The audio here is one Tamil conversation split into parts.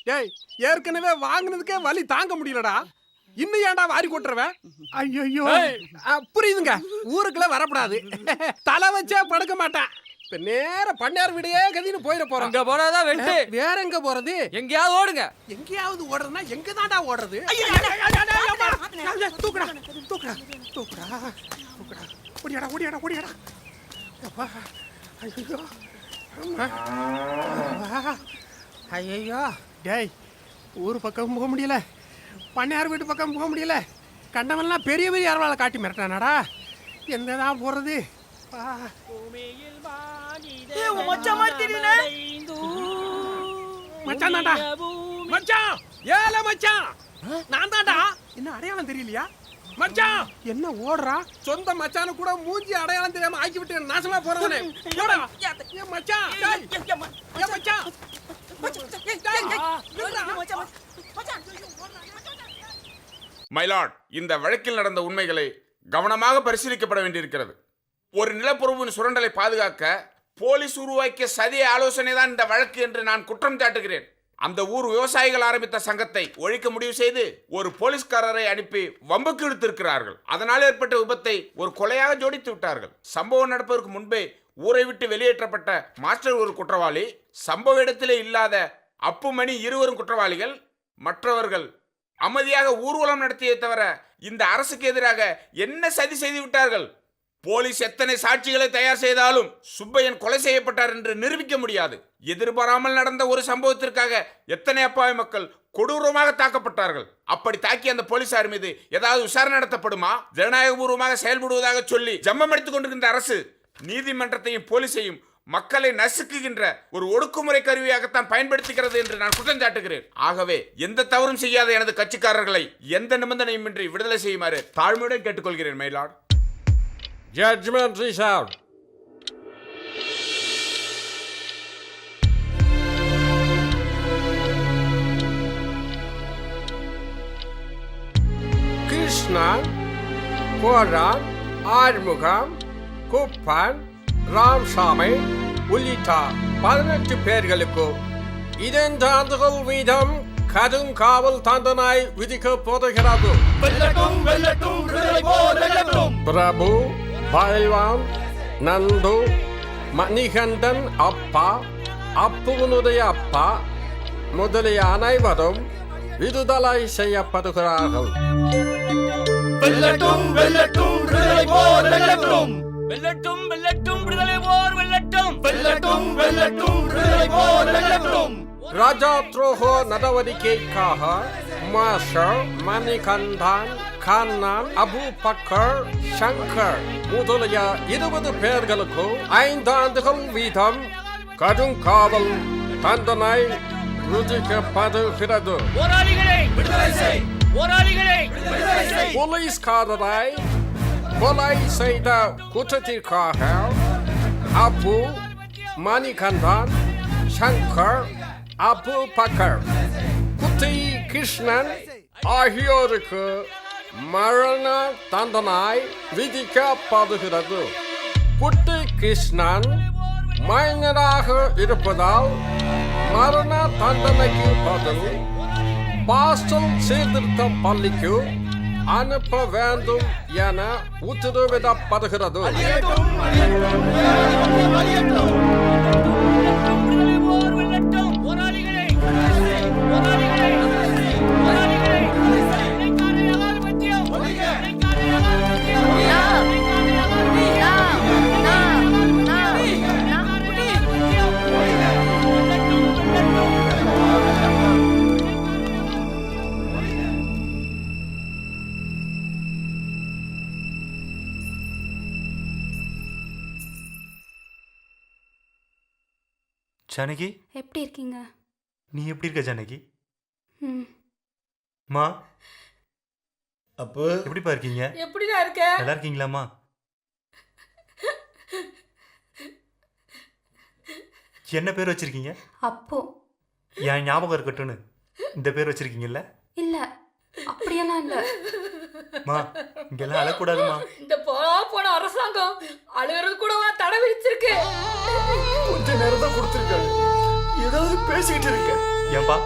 டேய் ஏற்கனவே வாங்குனதுக்கே வலி தாங்க முடியலடா. இன்னும் ஏன்டா வாரி கொட்டுறவன்? ஐயோ புரியுதுங்க. ஊருக்குள்ள வரக்கூடாது. தலை வச்சே படுக்க மாட்டேன். இப்ப நேர பண்ணையார் வீடையே கதின்னு போயிட போறோம். அங்க போனாதான் வெட்டு. வேற எங்க போறது? எங்கேயாவது ஓடுங்க. எங்கேயாவது ஓடுறதுன்னா எங்க தாண்டா ஓடுறது? தூக்குடா தூக்குடா தூக்குடா தூக்குடா. ஓடியாடா ஓடியாடா ஓடியாடா. அப்பா ஐயோ ஐயோ. டேய் ஊர் பக்கம் போக முடியல, பண்ணையார் வீட்டு பக்கம் போக முடியல. கண்டவன்லாம் பெரிய பெரிய அரவாளை காட்டி மிரட்டானாடா. என்னதான் போறது? மச்சான் தாண்டா மச்சான். ஏல மச்சான் நான் தாண்டா. என்ன அடையாளம் தெரியலையா மச்சான்? என்ன ஓடுறா? சொந்த மச்சான கூட மூஞ்சி அடையாளம் தெரியாம ஆக்கி விட்டு நாசமா போறவனே. மச்சான் மச்சான் மைலார்ட், இந்த வழக்கில் நடந்த உண்மைகளை கவனமாக பரிசீலிக்கப்பட வேண்டியிருக்கிறது. ஒரு நிலப்பரப்பின் சுரண்டலை பாதுகாக்க போலீஸ் உருவாக்கிய சதி ஆலோசனை தான் இந்த வழக்கு என்று நான் குற்றம் சாட்டுகிறேன். அந்த ஊர் விவசாயிகள் ஆரம்பித்த சங்கத்தை ஒழிக்க முடிவு செய்து ஒரு போலீஸ்காரரை அனுப்பி வம்புக்கு இழுத்திருக்கிறார்கள். அதனால் ஏற்பட்ட விபத்தை ஒரு கொலையாக ஜோடித்து விட்டார்கள். சம்பவம் நடப்பதற்கு முன்பே ஊரை விட்டு வெளியேற்றப்பட்ட மாஸ்டர் ஒரு குற்றவாளி, சம்பவ இடத்திலே இல்லாத அப்புமணி இருவரும் குற்றவாளிகள். மற்றவர்கள் அமைதியாக ஊர்வலம் நடத்தியே தவிர இந்த அரசுக்கு எதிராக என்ன சதி செய்து விட்டார்கள்? போலீஸ் எத்தனை சாட்சிகளை தயார் செய்தாலும் சுப்பையன் கொலை செய்யப்பட்டார் என்று நிரூபிக்க முடியாது. எதிர்பாராமல் நடந்த ஒரு சம்பவத்திற்காக எத்தனை அப்பாவி மக்கள் கொடூரமாக தாக்கப்பட்டார்கள். அப்படி தாக்கி அந்த போலீசார் மீது ஏதாவது விசாரணை நடத்தப்படுமா? ஜனநாயகபூர்வமாக செயல்படுவதாக சொல்லி ஜம்மம் எடுத்துக் கொண்டிருக்கின்ற அரசு நீதிமன்றத்தையும் போலீஸையும் மக்களை நசுக்குகின்ற ஒரு ஒடுக்குமுறை கருவியாகத்தான் பயன்படுத்துகிறது என்று நான் குற்றம் சாட்டுகிறேன். ஆகவே எந்த தவறும் செய்யாத எனது கட்சிக்காரர்களை எந்த நிபந்தனையுமின்றி விடுதலை செய்யுமாறு தாழ்மையுடன் கேட்டுக்கொள்கிறேன் மைலார்ட். Judgment is out. Krishnan, கோரான், Arumugam, Kuppan, Ramsamy உள்ளிட்ட 18 பேர்களுக்கு 2 ஆண்டுகள் வீதம் கடும் காவல் தண்டனை விதிக்கப்படுகிறது. பிரபு, பைல்வான், நந்து, மணிகண்டன் அப்பா, அப்புவனுடைய அப்பா முதலிய அனைவரும் விடுதலை செய்யப்படுகிறார்கள். வெல்லட்டும் வெல்லட்டும் விடுதலை போர் வெல்லட்டும். வெல்லட்டும் வெல்லட்டும் விடுதலை போர் வெல்லட்டும். வெல்லட்டும் வெல்லட்டும் விடுதலை போர் வெல்லட்டும். ராஜா துரோக நடவடிக்கைக்காக மாஸ்டர், மணிகண்டன், கண்ணன், அபுபக்கர், சங்கர் முதலிய 20 பேர்களுக்கு 5 ஆண்டுகள் வீதம் கடும் காவல் தண்டனை விதிக்கப்படுகிறது. போலீஸ்காரரை கொலை செய்த குற்றத்திற்காக அபு, மணிகண்டன், சங்கர், அபுபக்கர், குட்டி கிருஷ்ணன் ஆகியோருக்கு மரண தண்டனை விதிக்கப்படுகிறது. குட்டி கிருஷ்ணன் மைனராக இருப்பதால் மரண தண்டனைக்கு பதில் பாஸ்டல் சீர்திருத்த பள்ளிக்கு அனுப்ப வேண்டும் என உத்தரவிடப்படுகிறது. ஜானகி, எப்படி இருக்கீங்க? நீ எப்படி இருக்க ஜானகி? ம். மா, அப்போ எப்படிப்பா இருக்கீங்க? எப்படிடா இருக்க? நல்லா இருக்கீங்களாம்மா? என்ன பேர் வச்சிருக்கீங்க? அப்போ. என் ஞாபகம் இருக்கட்டும்னு இந்த பேர் வச்சிருக்கீங்கல்ல? இல்ல, அப்படியெல்லாம் இல்ல. மா, இங்கெல்லாம் அழக்கூடாதுமா. இந்த போன அரசாங்கம் அழுகிறது கூடவா தடை விதிச்சிருக்கு? கொஞ்ச நேரம் தான் கொடுத்துருக்காரு, ஏதாவது பேசிக்கிட்டு இருக்க. ஏன்பா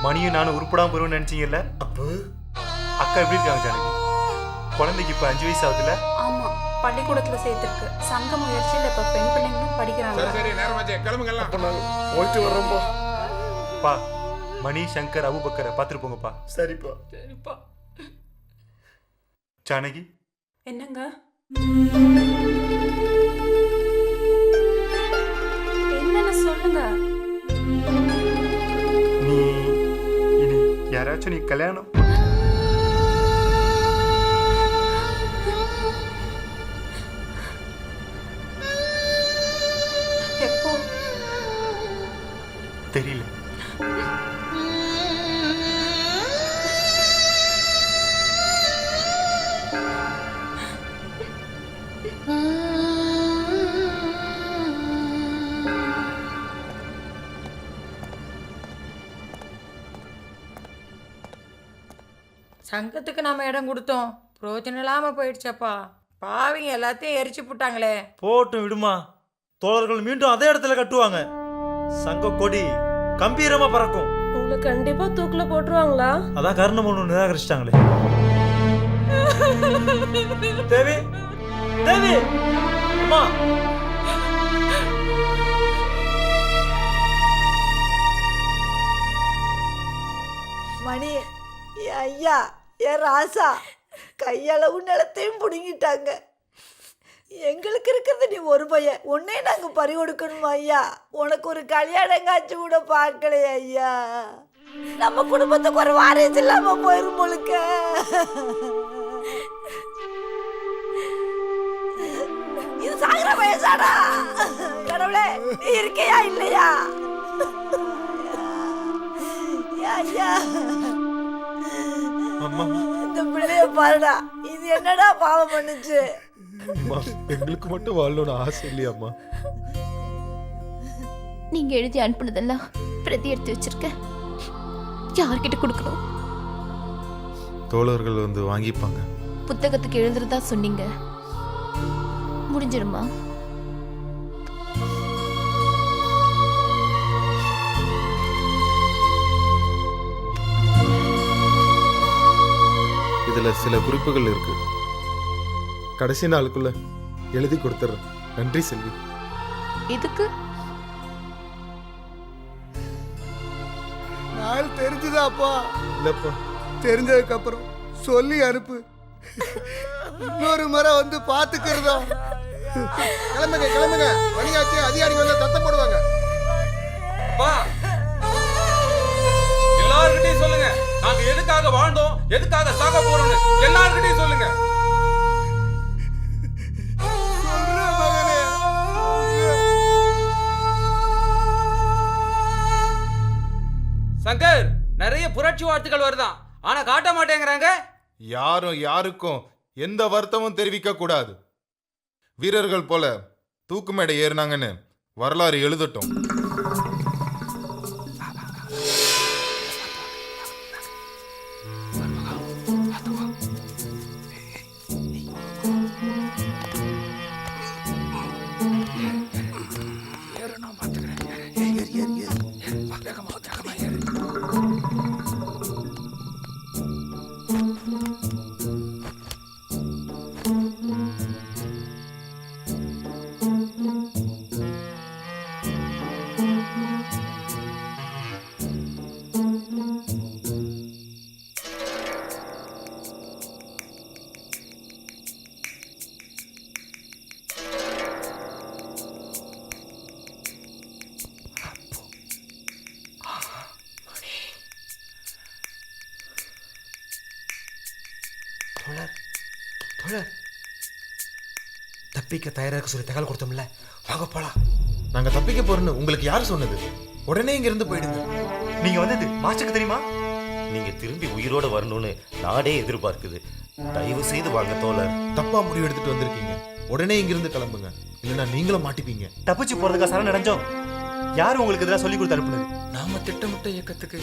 மணியும் நானும் உருப்படாம போயிருவேன்னு நினைச்சீங்கல்ல? அப்போ அக்கா எப்படி இருக்காங்க ஜானகி? குழந்தைக்கு இப்ப 5 வயசு ஆகுதுல்ல? ஆமா, பள்ளிக்கூடத்துல சேர்த்திருக்கு. சங்க முயற்சியில் இப்ப பெண் பிள்ளைங்களும் படிக்கிறாங்க. சரி சரி நேரமாச்சே கிளம்புங்கலாம். அப்ப நாங்க போயிட்டு வர்றோம்பா. பா, மணி, சங்கர், அபுபக்கரை பார்த்துட்டு போங்கப்பா. சரிப்பா. சரிப்பா. ஜானகி, என்னங்க? என்னன்னு சொல்லுங்க. நீ இனி யாராச்சும் நீ கல்யாணம் எப்போ? தெரியல. சங்கத்துக்கு நாம இடம் கொடுத்தோம், பிரோஜனம் இல்லாம போயிடுச்சப்பா. பாவிங்க எல்லாத்தையும் எரிச்சு போட்டாங்களே. போட்டும் விடுமா, தோழர்கள் மீண்டும் அதே இடத்துல கட்டுவாங்க. சங்க கொடி கம்பீரமா பறக்கும். உங்களை கண்டிப்பா தூக்குல போட்டுருவாங்களா? அதான் காரணம் ஒண்ணு நிராகரிச்சிட்டாங்களே. தேவி, தேவி, அம்மா. மணி, என் ஐயா, என் ராசா கையளவு நிலத்தையும் பிடுங்கிட்டாங்க. எங்களுக்கு இருக்கிறது நீ ஒரு பையன், உன்னே நாங்கள் பறி கொடுக்கணுமா ஐயா? உனக்கு ஒரு கல்யாணம் காட்சி கூட பார்க்கலையே ஐயா. நம்ம குடும்பத்துக்கு ஒரு வாரிசு இல்லாம போயிரும் போலுக்க. இது சாகிற வயசாடா. கடவுளே, நீ இருக்கையா இல்லையா? ஐயா, அம்மா, இந்த பிள்ளைய பாருடா, இது என்னடா பாவம் பண்ணுச்சு? அம்மா, எங்களுக்கு மட்டும் வாழணும்னு ஆசை இல்லையாம்மா? நீங்க எழுதி அனுப்புனதெல்லாம் பிரதி எடுத்து வச்சிருக்க. யார்கிட்ட கொடுக்கணும்? தோழர்கள் வந்து வாங்கிப்பாங்க. புத்தகத்துக்கு எழுதுறதா சொன்னீங்க, முடிஞ்சிருமா? இதுல சில குறிப்புகள் இருக்கு. கடைசி நாளுக்குள்ள எழுதி கொடுத்துறேன். நன்றி செல்வி. இதுக்கு நாள் தெரிஞ்சுதாப்பா? இல்லப்பா. தெரிஞ்சதுக்கு அப்புறம் சொல்லி அனுப்பு. இன்னொரு முறை வந்து பாத்துக்கிறதா. கிளம்புங்க கிளம்புங்க, மணியாச்சு. அதிகாரிகள் வந்து தத்தம் போடுவாங்க. எல்லார்கிட்டயும் சொல்லுங்க, நாங்க எதுக்காக வாழ்ந்தோம், எதுக்காக சாக போறோம்னு எல்லார்கிட்டயும் சொல்லுங்க. சங்கர், நிறைய புரட்சி வார்த்தைகள் வருதான், ஆனா காட்ட மாட்டேங்கிறாங்க. யாரும் யாருக்கும் எந்த வருத்தமும் தெரிவிக்க கூடாது. வீரர்கள் போல தூக்கு மேடை ஏறினாங்கன்னு வரலாறு எழுதட்டும். தப்பிக்க தயாராக சொல்லி தகவல் கொடுத்தோம்ல, வாங்க போலாம். நாங்க தப்பிக்க போறோம்னு உங்களுக்கு யார் சொன்னது? உடனே இங்க இருந்து போயிடுங்க. நீங்க வந்தது மாஸ்டருக்கு தெரியுமா? நீங்க திரும்பி உயிரோட வரணும்னு நாடே எதிர்பார்க்குது. தயவு செய்து வாங்க தோழர். தப்பா முடிவு எடுத்துட்டு வந்திருக்கீங்க. உடனே இங்க இருந்து கிளம்புங்க, இல்லைன்னா நீங்களும் மாட்டிப்பீங்க. தப்பிச்சு போறதுக்கா சரண் அடைஞ்சோம்? யாரு உங்களுக்கு இதெல்லாம் சொல்லி கொடுத்து அனுப்புனது? நாம திட்டமிட்ட இயக்கத்துக்கு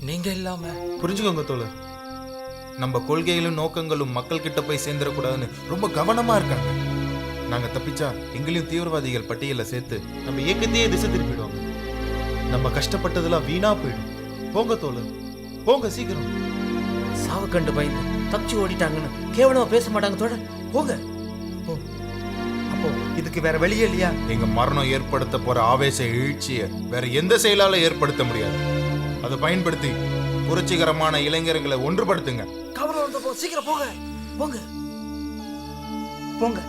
நீங்க இல்லாம. புரிஞ்சுக்கோங்க தோழர், நம்ம கொள்கைகளும் நோக்கங்களும் மக்கள் கிட்ட போய் சேர்ந்துடக்கூடாதுன்னு ரொம்ப கவனமா இருக்காங்க. நாங்க தப்பிச்சா எங்களையும் தீவிரவாதிகள் பட்டியல சேர்த்து நம்ம இயக்கத்தையே திசை திருப்பிடுவாங்க. நம்ம கஷ்டப்பட்டதெல்லாம் வீணா போயிடும். போங்க தோழர், போங்க சீக்கிரம். சாவு கண்டு பயந்து தப்பிச்சு ஓடிட்டாங்கன்னு கேவலமா பேச மாட்டாங்க தோழர். போங்க. அப்போ இதுக்கு வேற வழியே இல்லையா? எங்க மரணம் ஏற்படுத்த போற ஆவேச எழுச்சியை வேற எந்த செயலால ஏற்படுத்த முடியாது. அதை பயன்படுத்தி புரட்சிகரமான இளைஞர்களை ஒன்றுபடுத்துங்க. கவனம் வந்த போ, சீக்கிரம் போங்க. போங்க போங்க.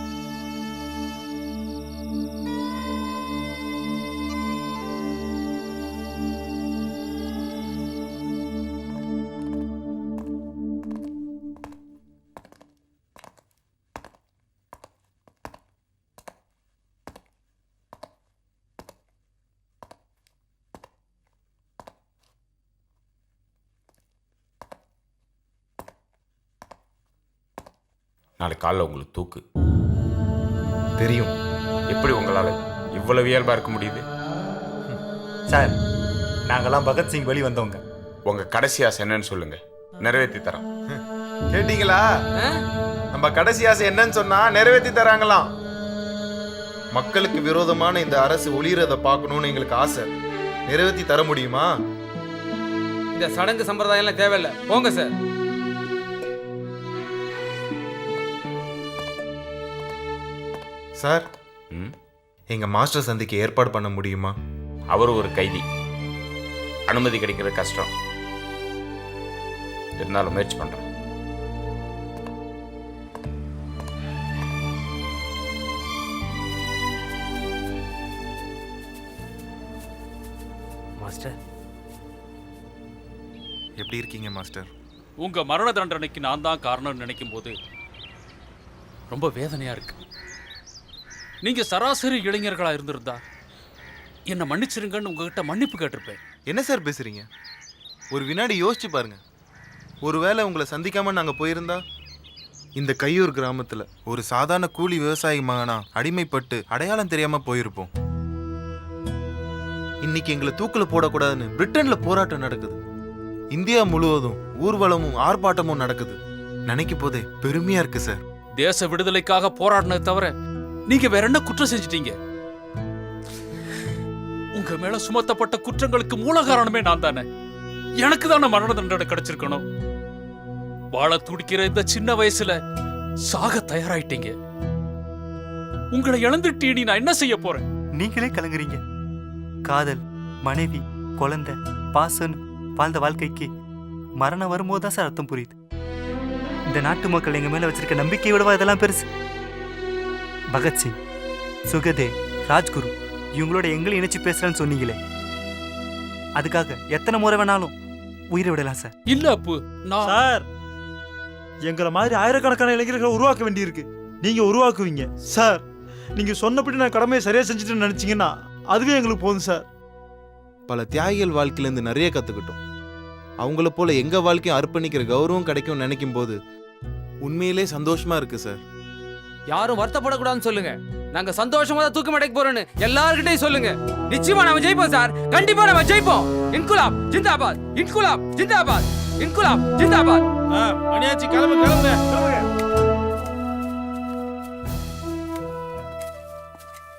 நாளைக்கு காலைல உங்களுக்கு தூக்கு தெரியும். எப்படி உங்களால் இவ்வளவு இயல்பா இருக்க முடியுது? சார், நாங்கெல்லாம் பகத்சிங் வழி வந்தவங்க. உங்க கடைசி ஆசை என்னன்னு சொல்லுங்க, நிறைவேற்றி தரோம். கேட்டீங்களா? நம்ம கடைசி ஆசை என்னன்னு சொன்னா நிறைவேற்றி தராங்களாம். மக்களுக்கு விரோதமான இந்த அரசு ஒளியறத பார்க்கணும்னு எங்களுக்கு ஆசை. நிறைவேற்றி தர முடியுமா? இந்த சடங்கு சம்பிரதாயம் எல்லாம் தேவையில்லை, போங்க சார். சார், எங்க மாஸ்டர் சந்திக்கு ஏற்பாடு பண்ண முடியுமா? அவர் ஒரு கைதி, அனுமதி கிடைக்கிறது கஷ்டம். இருந்தாலும் முயற்சி பண்றேன். மாஸ்டர், எப்படி இருக்கீங்க மாஸ்டர்? உங்க மரண தண்டனைக்கு நான் தான் காரணம்னு நினைக்கும் போது ரொம்ப வேதனையா இருக்கு. நீங்க சராசரி இளைஞர்களா இருந்திருந்தா என்ன மன்னிச்சிருங்கன்னு உங்ககிட்ட மன்னிப்பு கேட்டிருப்பேன். என்ன சார் பேசுறீங்க? ஒரு வினாடி யோசிச்சு பாருங்க. ஒருவேளை உங்களை சந்திக்காம நாங்க போயிருந்தா இந்த கையூர் கிராமத்துல ஒரு சாதாரண கூலி விவசாயி மகனா அடிமைப்பட்டு அடையாளம் தெரியாம போயிருப்போம். இன்னைக்கு எங்களை தூக்குல போடக்கூடாதுன்னு பிரிட்டன்ல போராட்டம் நடக்குது. இந்தியா முழுவதும் ஊர்வலமும் ஆர்ப்பாட்டமும் நடக்குது. நினைக்கும் போதே பெருமையா இருக்கு சார். தேச விடுதலைக்காக போராடினதை தவிர நீங்க வேற என்ன குற்றம் செஞ்சிட்டீங்க? உங்க மேல சுமத்தப்பட்ட குற்றங்களுக்கு மூல காரணமே நான் தானே. எனக்கு தானே மரண தண்டனை கிடைச்சிருக்கணும். வாழ துடிக்கிற இந்த சின்ன வயசுல சாக தயாராயிட்டீங்க. உங்களை இழந்துட்டீ, நான் என்ன செய்ய போறேன்? நீங்களே கலங்குறீங்க. காதல், மனைவி, குழந்தை, பாசம் வாழ்ந்த வாழ்க்கைக்கு மரணம் வரும்போது தான் சார் அர்த்தம் புரியுது. இந்த நாட்டு மக்கள் எங்க மேல வச்சிருக்க நம்பிக்கை விடவா இதெல்லாம் பெருசு? பகத்சிங், சுகதேவ், ராஜ்குரு இவங்களோட எங்களை இணைச்சு பேசுறேன்னு சொன்னீங்களே, அதுக்காக எத்தனை முறை வேணாலும் உயிரை விடலாம் சார். இல்ல அப்பு, நான் சார், எங்களை மாதிரி ஆயிரக்கணக்கான இளைஞர்களை உருவாக்க வேண்டியிருக்கு. நீங்க உருவாக்குவீங்க சார். நீங்க சொன்னபடி நான் கடமையை சரியா செஞ்சுட்டு நினைச்சீங்கன்னா அதுவே எங்களுக்கு போதும் சார். பல தியாகிகள் வாழ்க்கையிலேருந்து நிறைய கற்றுக்கிட்டோம். அவங்கள போல எங்க வாழ்க்கையை அர்ப்பணிக்கிற கௌரவம் கிடைக்கும் நினைக்கும் போது உண்மையிலே சந்தோஷமா இருக்கு சார். யாரும் வருத்தப்படக்கூடாதுன்னு சொல்லுங்க. நாங்க சந்தோஷமா தான் தூக்கம் அடைக்க போறோம்னு எல்லார்கிட்டையும் சொல்லுங்க. நிச்சயமா நாம ஜெயிப்போம் சார். கண்டிப்பா நாம ஜெயிப்போம். இன்குலாப் ஜிந்தாபாத், இன்குலாப் ஜிந்தாபாத், இன்குலாப் ஜிந்தாபாத். மணியாச்சி, கிளம்பு கிளம்புங்க கிளம்புங்க.